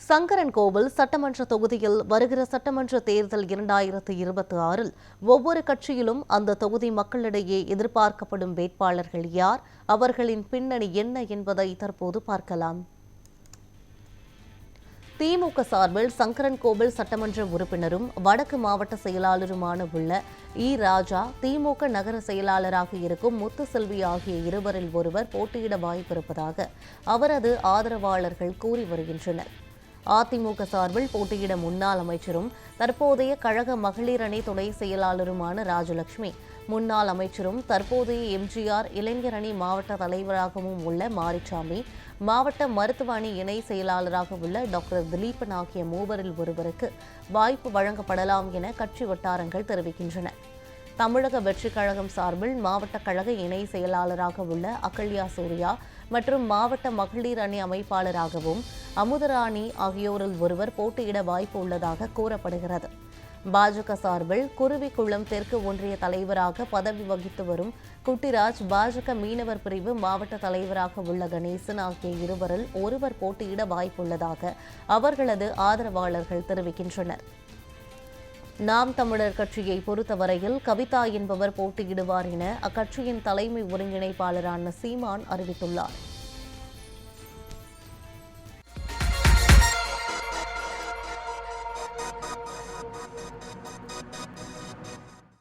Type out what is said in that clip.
சங்கரன்கோவில் சட்டமன்ற தொகுதியில் வருகிற சட்டமன்ற தேர்தல் 2026 ஒவ்வொரு கட்சியிலும் அந்த தொகுதி மக்களிடையே எதிர்பார்க்கப்படும் வேட்பாளர்கள் யார், அவர்களின் பின்னணி என்ன என்பதை தற்போது பார்க்கலாம். திமுக சார்பில் சங்கரன்கோவில் சட்டமன்ற உறுப்பினரும் வடக்கு மாவட்ட செயலாளருமான உள்ள ராஜா, திமுக நகர செயலாளராக இருக்கும் முத்துசெல்வி ஆகிய இருவரில் ஒருவர் போட்டியிட வாய்ப்பிருப்பதாக அவரது ஆதரவாளர்கள் கூறி வருகின்றனர். அதிமுக சார்பில் போட்டியிட முன்னாள் அமைச்சரும் தற்போதைய கழக மகளிர் அணி துணை செயலாளருமான ராஜலட்சுமி, முன்னாள் அமைச்சரும் தற்போதைய எம்ஜிஆர் இளைஞர் அணி மாவட்ட தலைவராகவும் உள்ள மாரிசாமி, மாவட்ட மருத்துவ அணி இணை செயலாளராக உள்ள டாக்டர் திலீபன் ஆகிய மூவரில் ஒருவருக்கு வாய்ப்பு வழங்கப்படலாம் என கட்சி வட்டாரங்கள் தெரிவிக்கின்றன. தமிழக வெற்றிக் கழகம் சார்பில் மாவட்ட கழக இணை செயலாளராக உள்ள அகல்யா சூர்யா மற்றும் மாவட்ட மகளிர் அணி அமைப்பாளராகவும் அமுதராணி ஆகியோரில் ஒருவர் போட்டியிட வாய்ப்பு உள்ளதாக கூறப்படுகிறது. பாஜக சார்பில் குருவிக்குளம் தெற்கு ஒன்றிய தலைவராக பதவி வகித்து வரும் குட்டிராஜ், பாஜக மீனவர் பிரிவு மாவட்ட தலைவராக உள்ள கணேசன் ஆகிய இருவரில் ஒருவர் போட்டியிட வாய்ப்புள்ளதாக அவர்களது ஆதரவாளர்கள் தெரிவிக்கின்றனர். நாம் தமிழர் கட்சியை பொறுத்தவரையில் கவிதா என்பவர் போட்டியிடுவார் என அக்கட்சியின் தலைமை ஒருங்கிணைப்பாளரான சீமான் அறிவித்துள்ளார்.